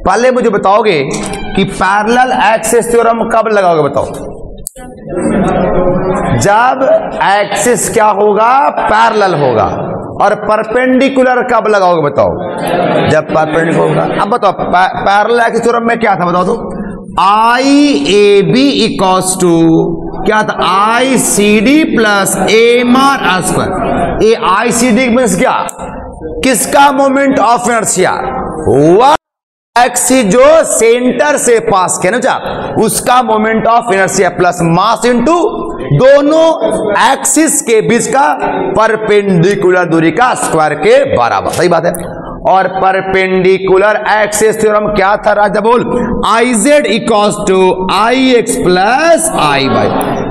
पहले मुझे बताओगे कि पैरेलल एक्सिस थ्योरम कब लगाओगे, बताओ। जब एक्सिस क्या होगा, पैरेलल होगा। और परपेंडिकुलर कब लगाओगे, बताओ। जब परपेंडिकुलर होगा। अब बताओ पैरेलल एक्सिस थ्योरम में क्या था, बताओ तो। I A B equals to क्या था, I C D plus M R square. A I C D means क्या, किसका मोमेंट ऑफ इनर्शिया, वह एक्सिस जो सेंटर से पास किया ना, उसका moment of inertia plus mass into दोनों एक्सिस के बीच का परपेंडिकुलर दूरी का स्क्वायर के बराबर। सही बात है। और परपेंडिकुलर एक्सिस थ्योरम क्या था राजा, बोल। I Z equals to I X plus I Y.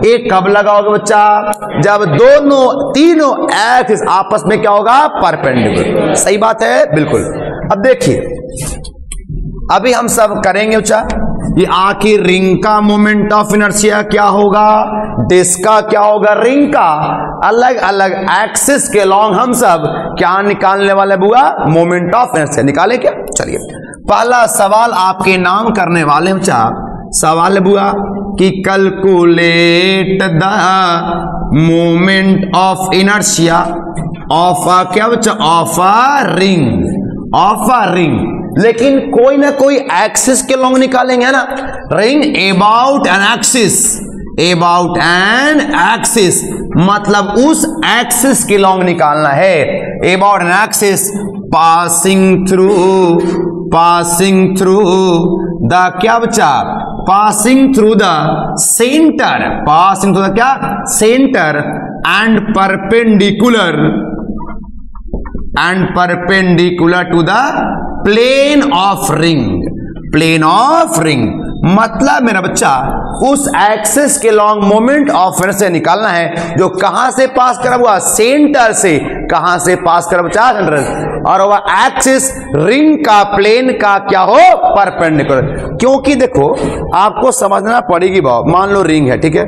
एक कब लगाओगे बच्चा, जब दोनों तीनों एक्सिस आपस में क्या होगा, परपेंडिकुलर। सही बात है, बिल्कुल। अब देखिए अभी हम सब करेंगे बच्चा, ये आखिर रिंग का मोमेंट ऑफ इनर्शिया क्या होगा, डिस्क का क्या होगा, रिंग का अलग अलग एक्सिस के लॉन्ग हम सब क्या निकालने वाले बुआ, मोमेंट ऑफ इनर्शिया निकाले क्या। चलिए पहला सवाल आपके नाम करने वाले बच्चा, सवाल है बुआ कि calculate the moment of inertia of क्या बच्चा, of a ring, of a ring. लेकिन कोई ना कोई एक्सिस के लॉन्ग निकालेंगे है ना, ring about an axis, about an axis मतलब उस एक्सिस के लॉन्ग निकालना है, about an axis passing through the क्या बच्चा, passing through the centre, passing through the क्या, centre and perpendicular to the plane of ring, plane of ring मतलब मेरा बच्चा उस एक्सिस के लॉन्ग मोमेंट ऑफ इनर्शिया निकालना है जो कहां से पास करा हुआ, सेंटर से। कहां से पास करा बच्चा, सेंटर। और वह एक्सिस रिंग का प्लेन का क्या हो, परपेंडिकुलर। क्योंकि देखो आपको समझना पड़ेगी बाबू, मान लो रिंग है, ठीक है,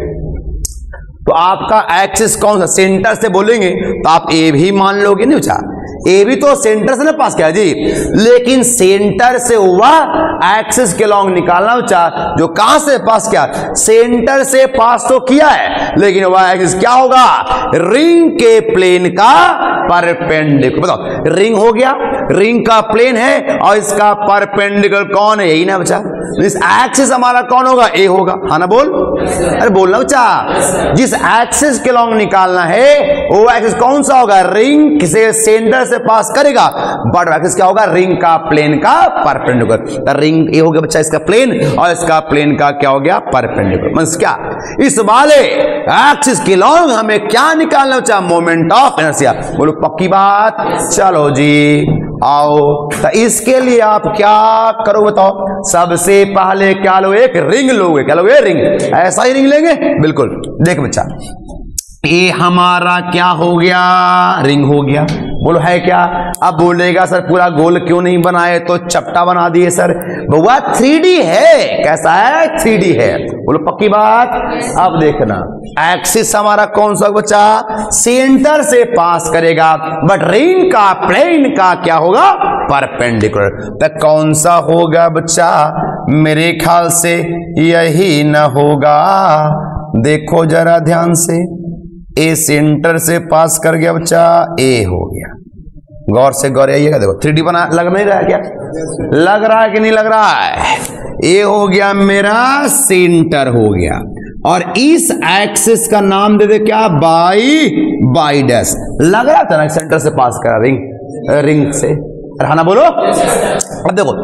तो आपका एक्सिस कौन सा, सेंटर से बोलेंगे तो आप ए भी मान लोगे नहीं बच्चा, ए भी तो सेंटर से ना पास किया जी, लेकिन सेंटर से हुआ एक्सिस के लॉन्ग निकालना बच्चा जो कहां से पास किया, सेंटर से पास तो किया है, लेकिन वह एक्सिस क्या होगा, रिंग के प्लेन का परपेंडिकुलर। बताओ रिंग हो गया, रिंग का प्लेन है और इसका परपेंडिकुलर कौन है, यही ना बच्चा। इस एक्सिस हमारा कौन होगा, ए होगा, हाँ ना बोल, अरे बोलना बच्चा। जिस एक्सिस के लॉन्ग निकालना है वो एक्सिस कौन सा होगा, रिंग से सेंटर से पास करेगा, बट एक्सिस क्या होगा, रिंग का प्लेन का परपेंडिकुलर। रिंग ए हो गया बच्चा इसका प्लेन और इसका प्लेन का क्या हो गया, परपेंडिकुलर। मींस क्या, इस वाले एक्सिस के लॉन्ग हमें क्या निकालना बच्चा, मोमेंट ऑफ इनर्शिया। बोलो पक्की बात, चलो जी आओ। तो इसके लिए आप क्या करो बताओ, सबसे पहले क्या लो, एक रिंग लोगे, क्या लोगे, रिंग। ऐसा ही रिंग लेंगे, बिल्कुल। देख बच्चा ये हमारा क्या हो गया, रिंग हो गया। बोलो है क्या, अब बोलेगा सर पूरा गोल क्यों नहीं बनाए, तो चपटा बना दिए सर। बउआ 3D है, कैसा है, 3D है। बोलो पक्की बात। अब देखना एक्सिस हमारा कौन सा बच्चा, सेंटर से पास करेगा, बट रिंग का प्लेन का क्या होगा, परपेंडिकुलर। तो कौन सा होगा बच्चा, मेरे ख्याल से यही न होगा। देखो जरा ध्यान से, ए सेंटर से पास कर गया बच्चा, ए हो गया। गौर से गौर आइएगा, देखो 3D बना, लग नहीं रहा है क्या, लग रहा है कि नहीं लग रहा है। ए हो गया मेरा, सेंटर हो गया, और इस एक्सिस का नाम दे दे क्या, बाई डैश। लग रहा था ना सेंटर से पास करा, रिंग से, रहना बोलो। अब देखो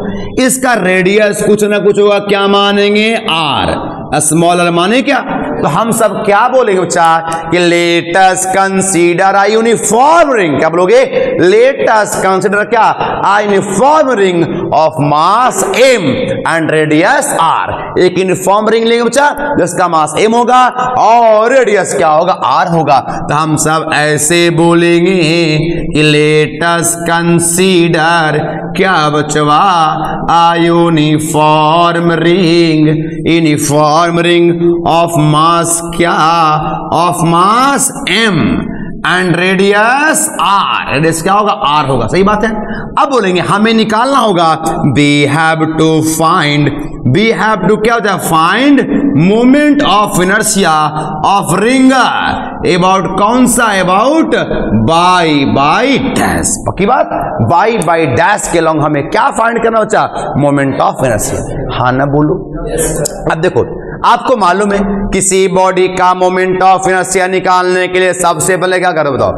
इसका रेडियस कुछ ना कुछ होगा, क्या मानेंगे, आर, स्मॉल आर माने क्या। तो हम सब क्या बोलेंगे बच्चा कि let us consider a uniform ring, क्या बोलोगे, लेट अस कंसीडर क्या, अ uniform ring of mass m and radius r। एक यूनिफॉर्म रिंग लेंगे बच्चा जिसका मास m होगा और रेडियस क्या होगा, r होगा। तो हम सब ऐसे बोलेंगे कि लेट अस कंसीडर क्या बचवा, a uniform ring of mass क्या, of mass m and radius R, radius क्या होगा, आर होगा, सही बात है। अब बोलेंगे हमें निकालना होगा वी हैव टू क्या होता है, find moment of inertia of ring about कौन सा, अबाउट बाई डैश, पक्की बात, बाई डैश के लॉन्ग हमें क्या फाइंड करना होता है, मोमेंट ऑफ इनर्शिया। हाँ ना बोलो। अब देखो आपको मालूम है किसी बॉडी का मोमेंट ऑफ इनर्शिया निकालने के लिए सबसे पहले क्या करो बताओ,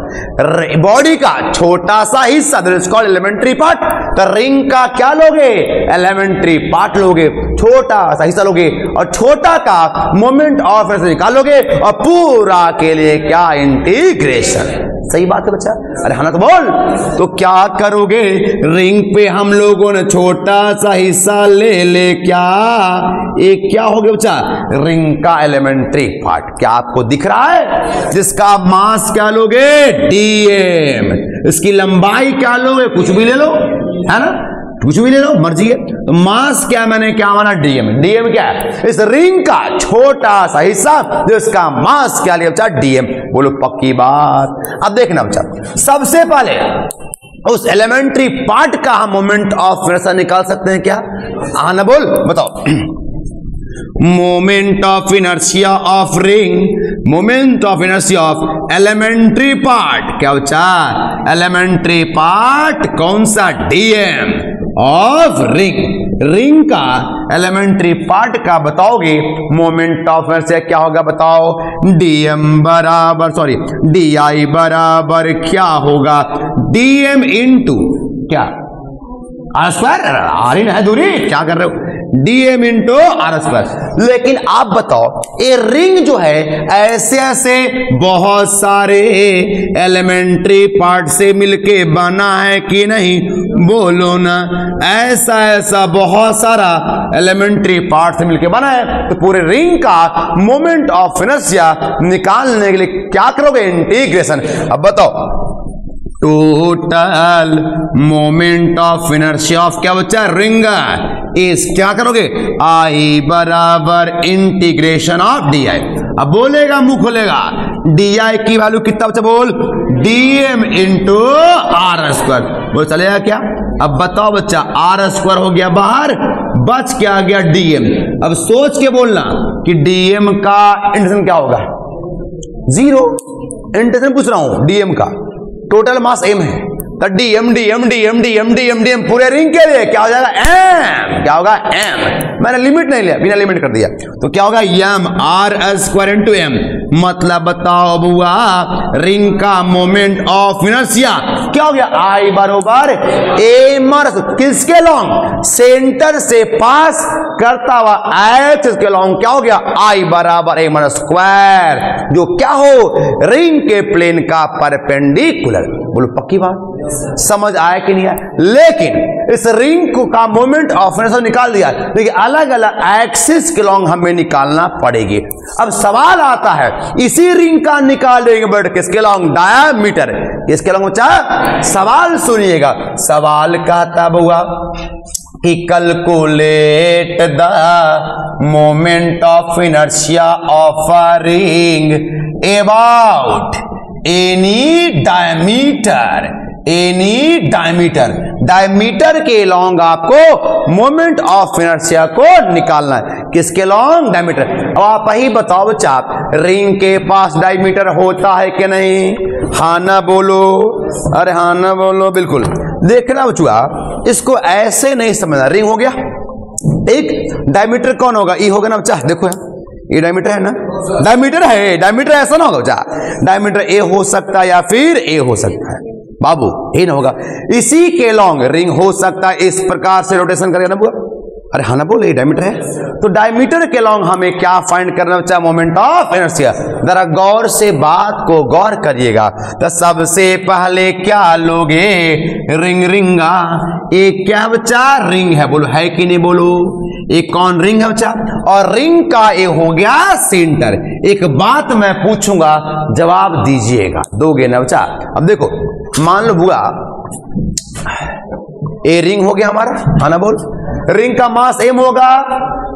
बॉडी का छोटा सा हिस्सा एलिमेंट्री पार्ट, तो रिंग का क्या लोगे, एलिमेंट्री पार्ट लोगे, छोटा सा हिस्सा लोगे और छोटा का मोमेंट ऑफ इनर्शिया निकालोगे और पूरा के लिए क्या, इंटीग्रेशन। सही बात है बच्चा, अरे हाँ ना तो बोल। तो क्या करोगे, रिंग पे हम लोगों ने छोटा सा हिस्सा ले क्या, एक क्या हो गया बच्चा, रिंग का एलिमेंट्री पार्ट, क्या आपको दिख रहा है, जिसका मास क्या लोगे, dm, इसकी लंबाई क्या लोगे, कुछ भी ले लो, है ना, कुछ भी ले लो, मर्जी है। तो मास क्या, मैंने क्या माना, dm क्या है, इस रिंग का छोटा सा हिस्सा जिसका मास क्या लिया बच्चा, dm। बोलो पक्की बात। अब देखना बच्चा, सबसे पहले उस एलिमेंट्री पार्ट का हम मोमेंट ऑफ इनर्शिया निकाल सकते हैं क्या, हाँ ना बोल, बताओ। Moment of inertia of ring, moment of inertia of elementary part, क्या बच्चा, एलिमेंट्री पार्ट कौन सा, dm ऑफ रिंग का एलिमेंट्री पार्ट का बताओगे मोमेंट ऑफ इनर्शिया क्या होगा, बताओ, dm बराबर di बराबर क्या होगा, dm इंटू क्या, आर स्क्वायर, आर ही है दूरी, क्या कर रहे हो, dm इंटू आर स्क्वायर। लेकिन आप बताओ ये रिंग जो है ऐसे बहुत सारे एलिमेंट्री पार्ट से मिलके बना है कि नहीं, बोलो ना, ऐसा बहुत सारा एलिमेंट्री पार्ट से मिलके बना है। तो पूरे रिंग का मोमेंट ऑफ इनर्शिया निकालने के लिए क्या करोगे, इंटीग्रेशन। अब बताओ total moment of inertia of क्या बच्चा, रिंग, इस क्या करोगे, I बराबर इंटीग्रेशन ऑफ डी आई। अब बोलेगा मुंह खोलेगा, डी आई की वैल्यू कितना बच्चा, बोल, dm इंटू आर स्क्वायर, बोल चलेगा क्या। अब बताओ बच्चा, आर स्क्वायर हो गया बाहर, बच क्या गया dm। अब सोच के बोलना कि dm का इंटीग्रेशन क्या होगा, 0, इंटीग्रेशन पूछ रहा हूं dm का, टोटल मास m है, तो dm पूरे रिंग के लिए क्या हो जाएगा, m, क्या होगा, m। मैंने लिमिट नहीं लिया, बिना लिमिट कर दिया, तो क्या होगा, m r square into m। मतलब बताओ बुआ, रिंग का मोमेंट ऑफ इनर्शिया क्या हो गया, I बराबर m, किसके लॉन्ग, सेंटर से पास करता हुआ h के लॉन्ग क्या हो गया, I बराबर m स्क्वायर, जो क्या हो, रिंग के प्लेन का परपेंडिकुलर। बोलो पक्की बात, समझ आया कि नहीं आया। लेकिन इस रिंग का मोमेंट ऑफ इनर्शिया निकाल दिया, लेकिन अलग अलग एक्सिस के लॉन्ग हमें निकालना पड़ेगी। अब सवाल आता है, इसी रिंग का निकालेंगे बट किसके लॉन्ग, डायामीटर, किसके लॉन्ग बच्चा, सवाल सुनिएगा। सवाल कहता हुआ कि calculate the moment of inertia of a ring about any diameter के लॉन्ग आपको मोमेंट ऑफ इनर्शिया को निकालना है, किसके लॉन्ग, डायमीटर। अब आप ही बताओ बच्चा, रिंग के पास डायमीटर होता है कि नहीं, हाँ ना बोलो, अरे हाँ ना बोलो, बिल्कुल। देखना बचुआ, इसको ऐसे नहीं समझना, रिंग हो गया, एक डायमीटर कौन होगा, ई होगा ना बच्चा, देखो ये डायमीटर है ना, डायमीटर है, डायमीटर ऐसा ना होगा बच्चा, डायमीटर ए हो सकता है या फिर ए हो सकता है बाबू, ये ना होगा। इसी के लॉन्ग रिंग हो सकता है, इस प्रकार से रोटेशन करेगा ना बुआ, अरे हाँ ना बोल, ये डायमीटर है। तो डायमीटर के लॉन्ग हमें क्या फाइंड करना चाहिए, मोमेंट ऑफ इनर्शिया। जरा गौर से बात को गौर करिएगा। तो सबसे पहले क्या लोगे, रिंगा, एक क्या बच्चा, रिंग है, बोलो है कि नहीं, बोलो एक कौन रिंग है बच्चा, और रिंग का ये हो गया सेंटर। एक बात मैं पूछूंगा, जवाब दीजिएगा, दोगे ना बच्चा। अब देखो, मान लो बुआ, ए रिंग हो गया हमारा, हाँ ना बोल, रिंग का मास m होगा,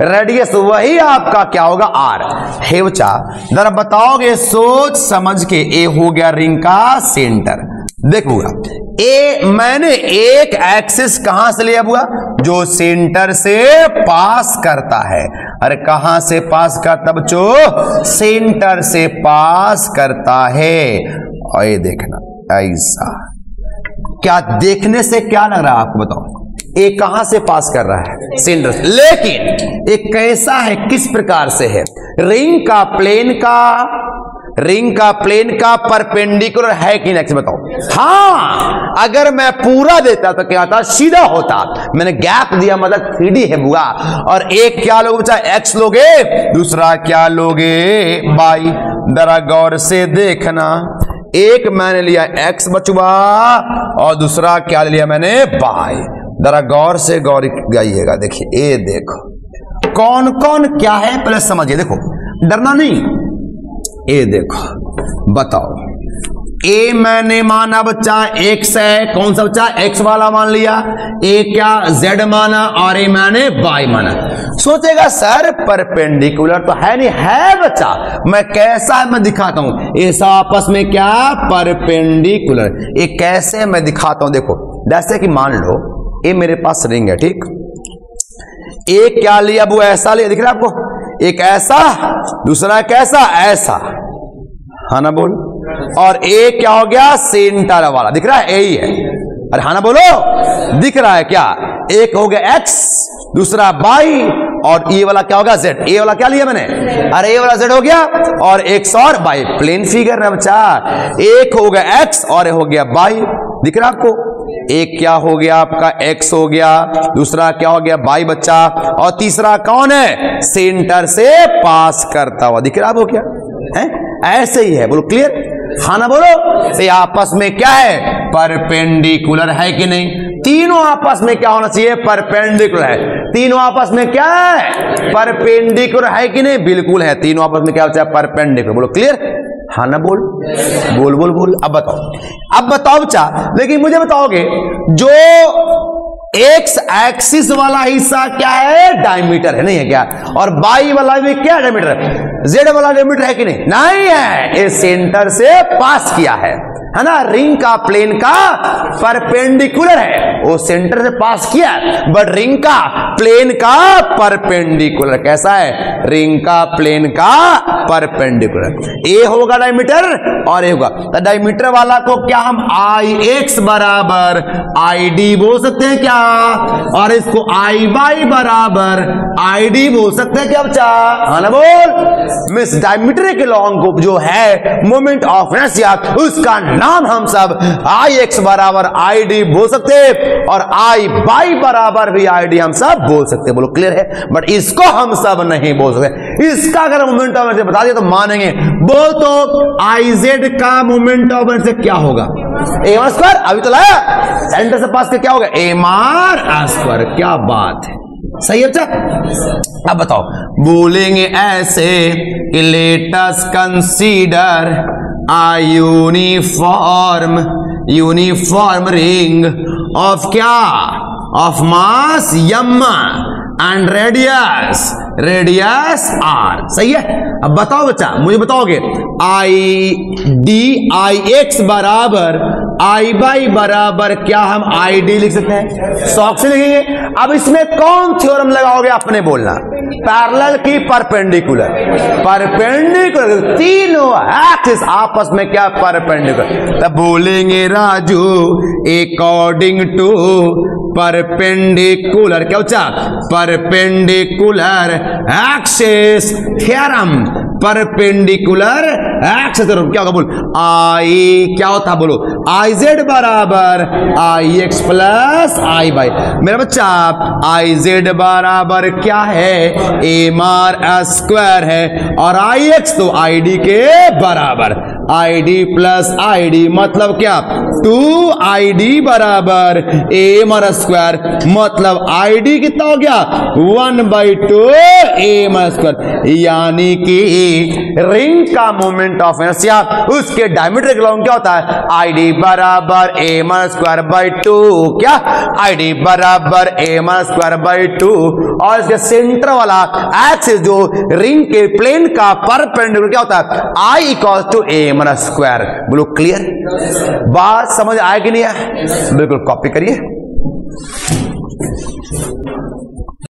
रेडियस वही आपका क्या होगा आर है बच्चा। जरा बताओगे सोच समझ के, ए हो गया रिंग का सेंटर। देखूंगा ए मैंने एक एक्सिस कहां से लिया हुआ, जो सेंटर से पास करता है। अरे कहां से पास करता बच्चों, सेंटर से पास करता है। और ये देखना ऐसा, क्या देखने से क्या लग रहा है आपको बताओ, एक कहां से पास कर रहा है, सेंटर से। लेकिन एक कैसा है, किस प्रकार से है, रिंग का प्लेन का परपेंडिकुलर है कि नहीं बताओ। हाँ, अगर मैं पूरा देता तो क्या होता, सीधा होता। मैंने गैप दिया मतलब 3D है बुआ। और एक क्या लोगे बच्चा, एक्स लोगे, दूसरा क्या लोगे, वाई। जरा गौर से देखना, एक मैंने लिया एक्स बचुआ और दूसरा क्या लिया मैंने, वाई। जरा गौर से गौर गाइएगा। देखिए ये देखो कौन कौन क्या है, पहले समझिए। देखो डरना नहीं, ये देखो बताओ, ए मैंने माना बच्चा एक्स है, कौन सा बच्चा, एक्स वाला मान लिया। ए क्या जेड माना और ए मैंने वाई माना। सोचेगा सर परपेंडिकुलर तो है नहीं, है बच्चा, मैं कैसा है मैं दिखाता हूं। ऐसा आपस में क्या परपेंडिकुलर, ये कैसे मैं दिखाता हूं। देखो जैसे कि मान लो ये मेरे पास रिंग है, ठीक, एक क्या लिया वो ऐसा लिया, दिख रहा है आपको, एक ऐसा दूसरा कैसा ऐसा, हाँ ना बोल। और एक क्या हो गया, सेंटर वाला, दिख रहा है यही है। अरे हाँ ना बोलो, दिख रहा है क्या, एक हो गया एक्स दूसरा वाई और ये वाला क्या होगा जेड। ए वाला क्या लिया मैंने, अरे ये वाला जेड हो गया और एक्स और वाई, प्लेन फिगर है बच्चा। एक हो गया एक्स और हो गया वाई, दिख रहा है आपको। एक क्या हो गया आपका एक्स हो गया, दूसरा क्या हो गया वाई बच्चा, और तीसरा कौन है, सेंटर से पास करता हुआ, दिख रहा है वो क्या है, ऐसे ही है। बोलो क्लियर, हाँ ना बोलो। तो आपस में क्या है, परपेंडिकुलर है कि नहीं, तीनों आपस में क्या होना चाहिए, परपेंडिकुलर है। तीनों आपस में क्या है, परपेंडिकुलर है कि नहीं, बिल्कुल है, तीनों आपस में क्या होता है, परपेंडिकुलर। बोलो क्लियर, हाँ ना बोल, बोल बोल बोल। अब बताओ बच्चा, लेकिन मुझे बताओगे जो एक्स एक्सिस वाला हिस्सा क्या है, डायमीटर है, नहीं है क्या, और वाई वाला भी क्या डायमीटर है, जेड वाला डायमीटर है कि नहीं, नहीं है, ये सेंटर से पास किया है ना। रिंग का प्लेन का परपेंडिकुलर है, वो सेंटर से पास किया, बट रिंग का प्लेन का परपेंडिकुलर कैसा है, रिंग का प्लेन का परपेंडिकुलर। ए होगा डायमीटर और ए होगा, तो डायमीटर वाला को क्या हम आई एक्स बराबर आई डी बोल सकते हैं क्या, और इसको आई वाई बराबर आई डी बोल सकते हैं क्या बच्चा, हाँ ना बोल। मिस डायमीटर के लॉन्ग को जो है मोमेंट ऑफ इनर्शिया, उसका नाम हम सब आई एक्स बराबर आई डी बोल सकते हैं, और आई वाई बराबर भी आई डी हम सब बोल सकते हैं। बोलो क्लियर है, बट इसको हम सब नहीं बोल सकते। इसका अगर मोमेंट ऑफ इनर्शिया बता दिया तो मानेंगे। बोल तो आई जेड का मोमेंट ऑफ इनर्शिया क्या होगा, ए आर स्क्वायर, अभी तो लाया, सेंटर से पास के क्या होगा, एम आर स्क्वायर। क्या बात है, सही है बच्चा। अब बताओ, बोलेंगे ऐसे कि let us consider a uniform ring of क्या, of mass m and radius r। सही है। अब बताओ बच्चा, मुझे बताओगे आई डी आई एक्स बराबर आई वाई बराबर क्या हम आई डी लिख सकते हैं, शौक से लिखेंगे। अब इसमें कौन थ्योरम लगाओगे आपने बोलना, पैरेलल की परपेंडिकुलर, परपेंडिकुलर तीनों एक्सिस आपस में क्या परपेंडिकुलर। तब बोलेंगे राजू अकॉर्डिंग टू परपेंडिकुलर क्या बच्चा, perpendicular axis theorem, perpendicular axis theorem क्या होगा, बोल आई क्या होता, बोलो आई जेड बराबर आई एक्स प्लस आई वाई। मेरा बच्चा आई जेड बराबर क्या है, एम आर स्क्वायर है, और आई एक्स तो आई डी के बराबर। I D plus I D मतलब क्या 2ID बराबर a² मतलब ID कितना हो गया 1/2 a², यानी कि रिंग का मोमेंट ऑफ इनर्शिया उसके डायमीटर के लॉन्ग क्या होता है ID बराबर a²/2, क्या ID बराबर a²/2 और इसके सेंटर वाला एक्सिस जो रिंग के प्लेन का परपेंडिकुलर क्या होता है I = a²। बोलो क्लियर, बात समझ आया कि नहीं आया? बिल्कुल कॉपी करिए।